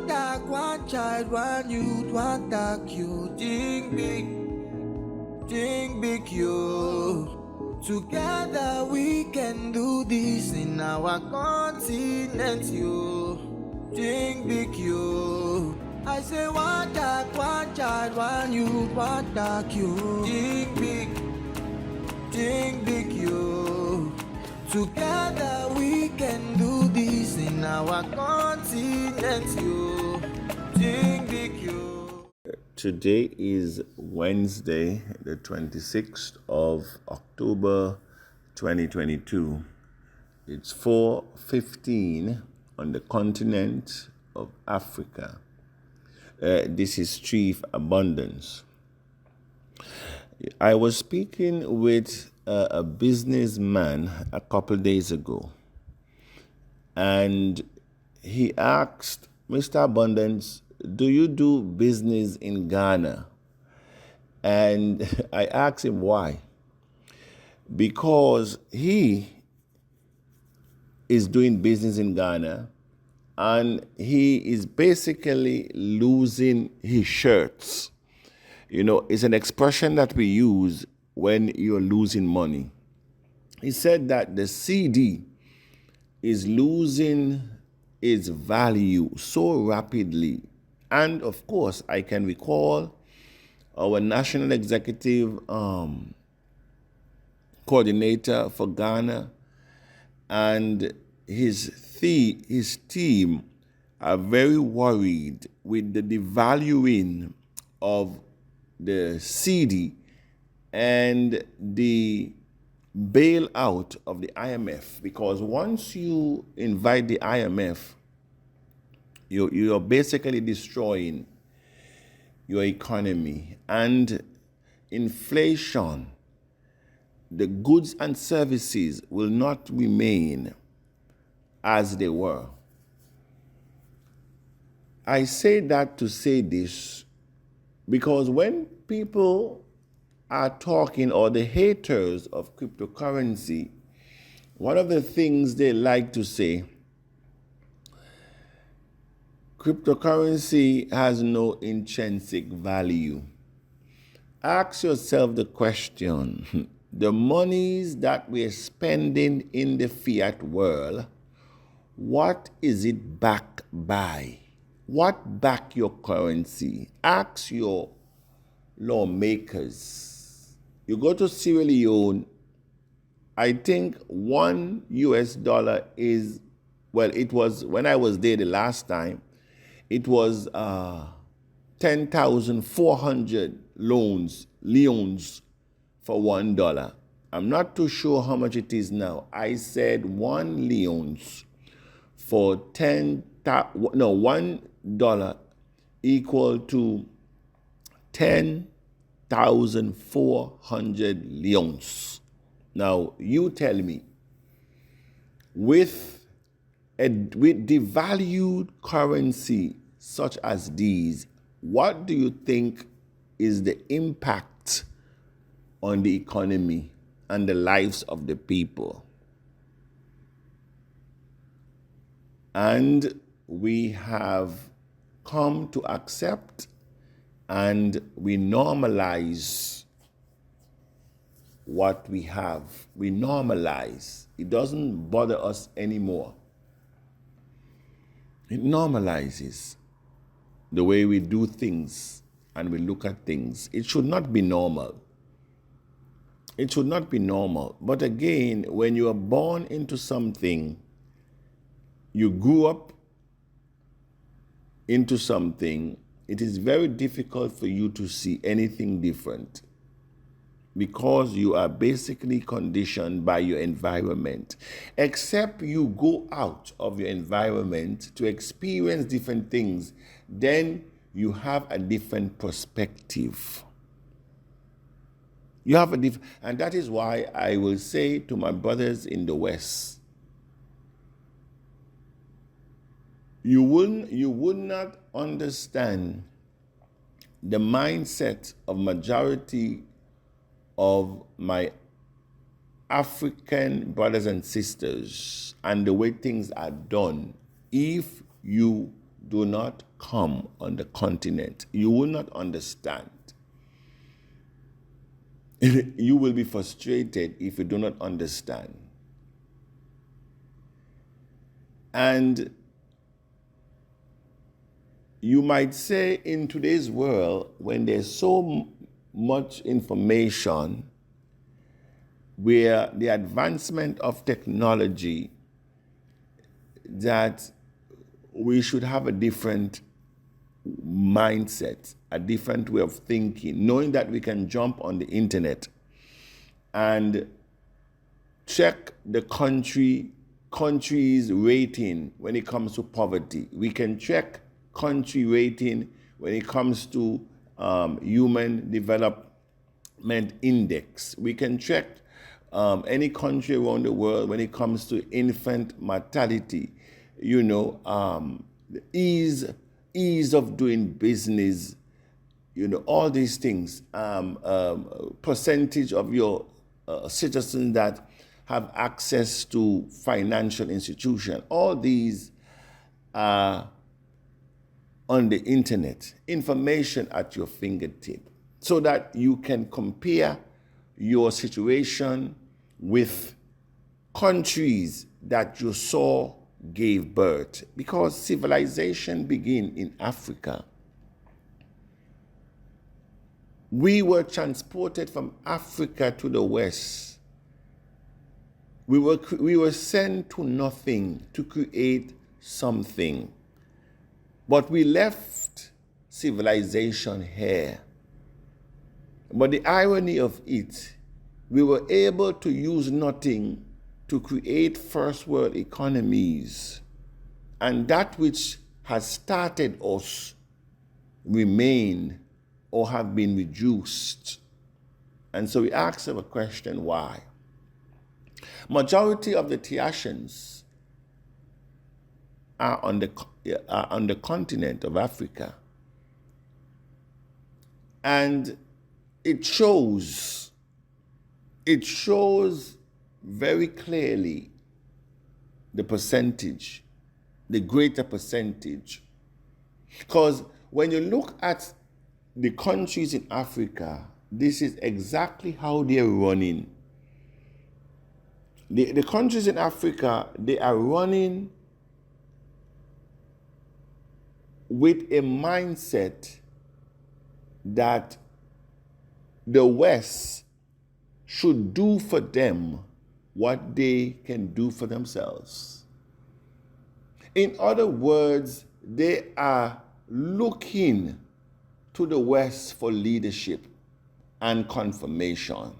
dog, one child, one youth, one dog, you think big, you. Together we can do this in our continent, you. Think big, you. I say one dog, one child, one youth, one dog, you. Think big, you. Together we can do this in our continent, you. Think big, you. Today is Wednesday, the 26th of October 2022. It's 4:15 on the continent of Africa. This is Chief Abundance. I was speaking with a businessman a couple days ago, and he asked, Mr. Abundance, do you do business in Ghana? And I asked him why. Because he is doing business in Ghana and he is basically losing his shirts. You know, it's an expression that we use when you're losing money. He said that the CD is losing its value so rapidly. And of course, I can recall our national executive coordinator for Ghana and his team are very worried with the devaluing of the CD and the bailout of the IMF, because once you invite the IMF, you're basically destroying your economy. And inflation, the goods and services will not remain as they were. I say that to say this because when people are talking, or the haters of cryptocurrency, one of the things they like to say, cryptocurrency has no intrinsic value. Ask yourself the question, the monies that we're spending in the fiat world, what is it backed by? What back your currency? Ask your lawmakers. You go to Sierra Leone, I think $1 is, well, it was, when I was there the last time, it was 10,400 leons for $1. I'm not too sure how much it is now. I said 1 leons for $1 equal to 10,400 leons. Now, you tell me, with devalued currency such as these, what do you think is the impact on the economy and the lives of the people? And we have come to accept and we normalize what we have. We normalize. It doesn't bother us anymore. It normalizes the way we do things and we look at things. It should not be normal. It should not be normal. But again, when you are born into something, you grew up into something, it is very difficult for you to see anything different because you are basically conditioned by your environment. Except you go out of your environment to experience different things, then you have a different perspective. You have and that is why I will say to my brothers in the West, you would not understand the mindset of majority of my African brothers and sisters and the way things are done if you do not come on the continent, you will not understand. You will be frustrated if you do not understand. And you might say in today's world, when there's so much information, where the advancement of technology, that we should have a different mindset, a different way of thinking, knowing that we can jump on the internet and check the country's rating when it comes to poverty. We can check country rating when it comes to human development index. We can check any country around the world when it comes to infant mortality, the ease of doing business, all these things, percentage of your citizens that have access to financial institution. All these are on the internet, information at your fingertip, so that you can compare your situation with countries that you saw gave birth, because civilization began in Africa. We were transported from Africa to the West. We were sent to nothing to create something. But we left civilization here. But the irony of it, we were able to use nothing to create first world economies. And that which has started us remain or have been reduced. And so we ask a question, why? Majority of the Tahitians are on the continent of Africa. And it shows very clearly the percentage, the greater percentage. Because when you look at the countries in Africa, this is exactly how they're running. The countries in Africa, they are running with a mindset that the West should do for them what they can do for themselves. In other words, they are looking to the West for leadership and confirmation.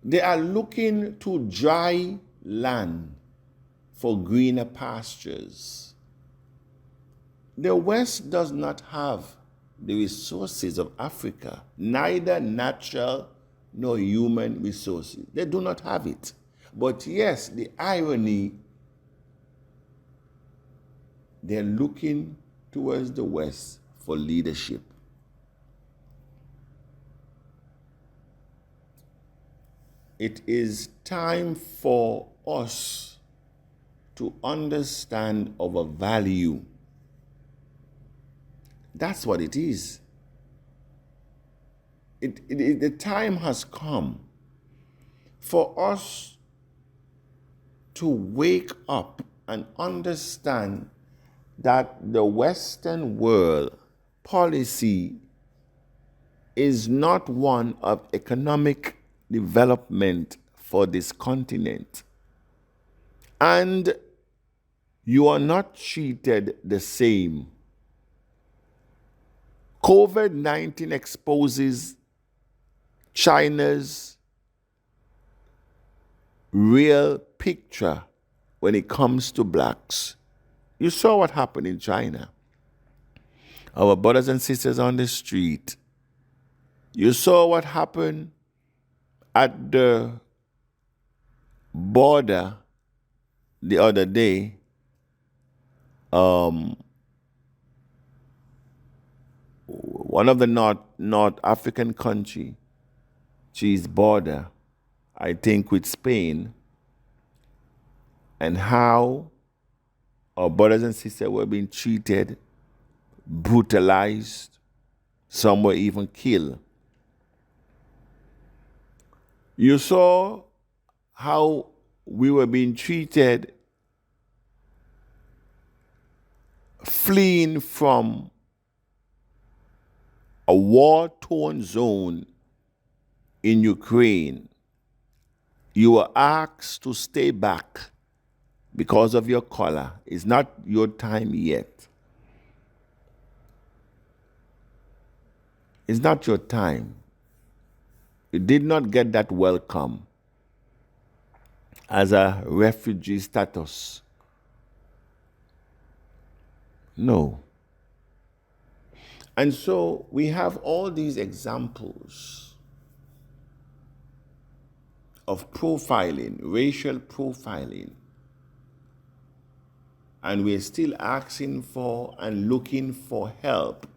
They are looking to dry land for greener pastures. The West does not have the resources of Africa, neither natural nor human resources. They do not have it. But yes, the irony, they're looking towards the West for leadership. It is time for us to understand our value. That's what it is. The time has come for us to wake up and understand that the Western world policy is not one of economic development for this continent. And you are not treated the same. COVID-19 exposes China's real picture when it comes to blacks. You saw what happened in China. Our brothers and sisters on the street. You saw what happened at the border the other day. One of the North African countries, border, I think, with Spain, and how our brothers and sisters were being treated, brutalized, some were even killed. You saw how we were being treated fleeing from a war-torn zone in Ukraine. You were asked to stay back because of your color. It's not your time yet. It's not your time. You did not get that welcome as a refugee status. No. And so we have all these examples of profiling, racial profiling, and we're still asking for and looking for help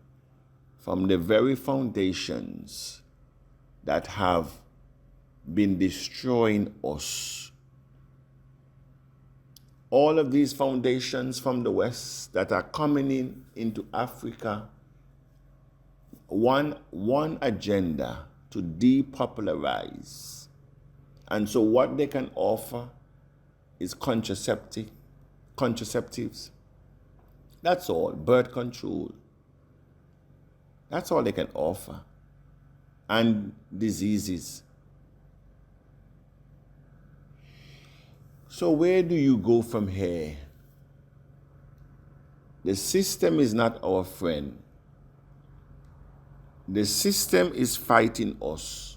from the very foundations that have been destroying us. All of these foundations from the West that are coming into Africa, one agenda: to depopularize. And so what they can offer is contraceptives. That's all. Birth control. That's all they can offer. And diseases. So where do you go from here? The system is not our friend. The system is fighting us.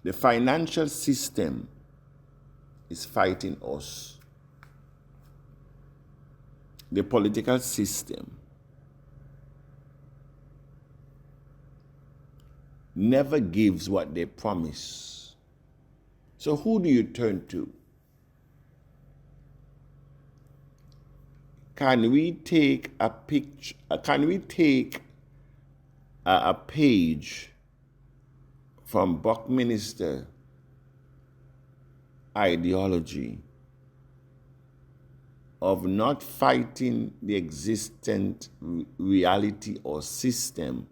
The financial system is fighting us. The political system never gives what they promise. So who do you turn to? Can we take a picture? Can we take a page from Buckminster ideology of not fighting the existent reality or system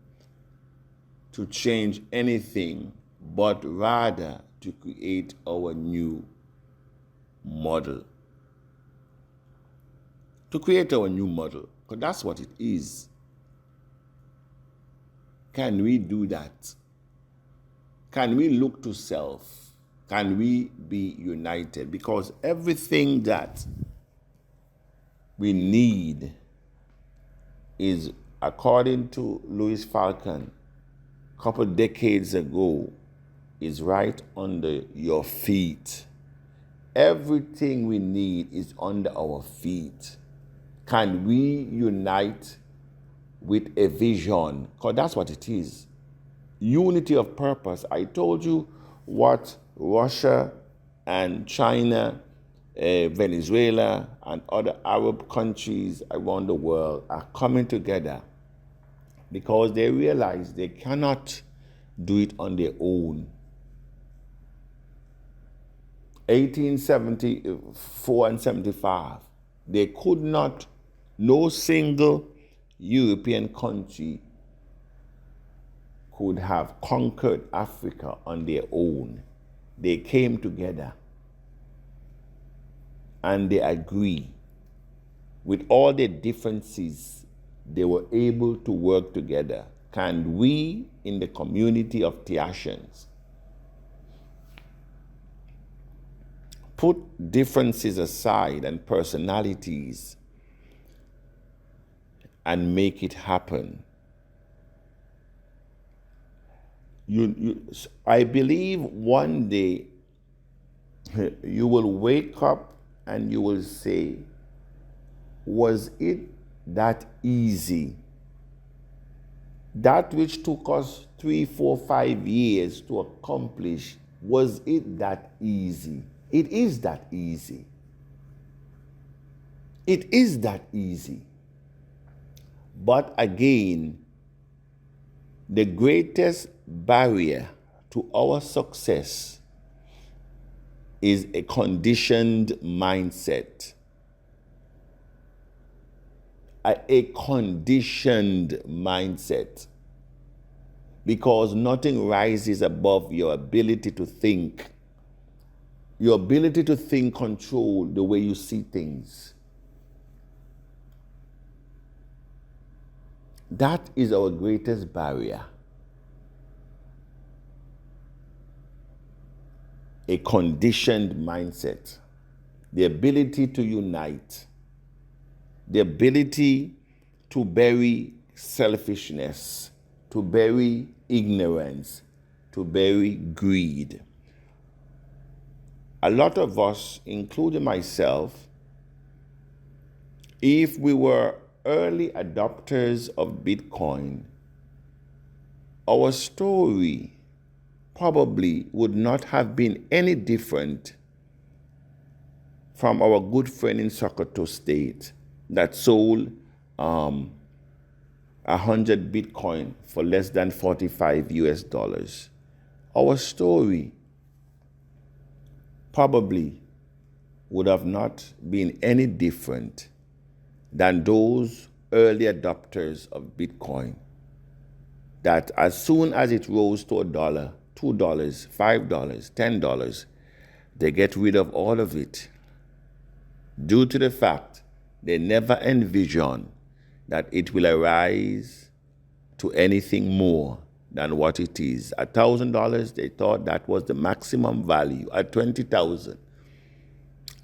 to change anything, but rather to create our new model? To create our new model, because that's what it is. Can we do that? Can we look to self? Can we be united? Because everything that we need is, according to Louis Farrakhan, a couple decades ago, is right under your feet. Everything we need is under our feet. Can we unite with a vision? Because that's what it is. Unity of purpose. I told you what Russia and China, Venezuela, and other Arab countries around the world are coming together because they realize they cannot do it on their own. 1874 and 75, they could not, no single European country could have conquered Africa on their own. They came together and they agree. With all their differences, they were able to work together. Can we, in the community of Tiashans, put differences aside and personalities and make it happen? I believe one day you will wake up and you will say, was it that easy? That which took us 3, 4, 5 years to accomplish, was it that easy? It is that easy. It is that easy. But again, the greatest barrier to our success is a conditioned mindset. A conditioned mindset. Because nothing rises above your ability to think. Your ability to think control the way you see things. That is our greatest barrier. A conditioned mindset. The ability to unite. The ability to bury selfishness, to bury ignorance, to bury greed. A lot of us, including myself, if we were early adopters of Bitcoin, our story probably would not have been any different from our good friend in Sokoto State that sold 100 Bitcoin for less than 45 US dollars. Our story probably would have not been any different than those early adopters of Bitcoin that as soon as it rose to $1, $2, $5, $10, they get rid of all of it due to the fact they never envision that it will arise to anything more than what it is. At $1,000, they thought that was the maximum value. At $20,000,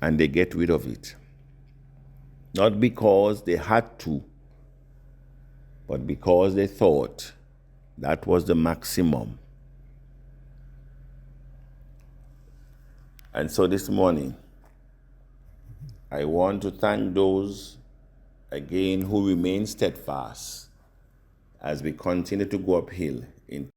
and they get rid of it. Not because they had to, but because they thought that was the maximum. And so this morning, I want to thank those, again, who remain steadfast as we continue to go uphill in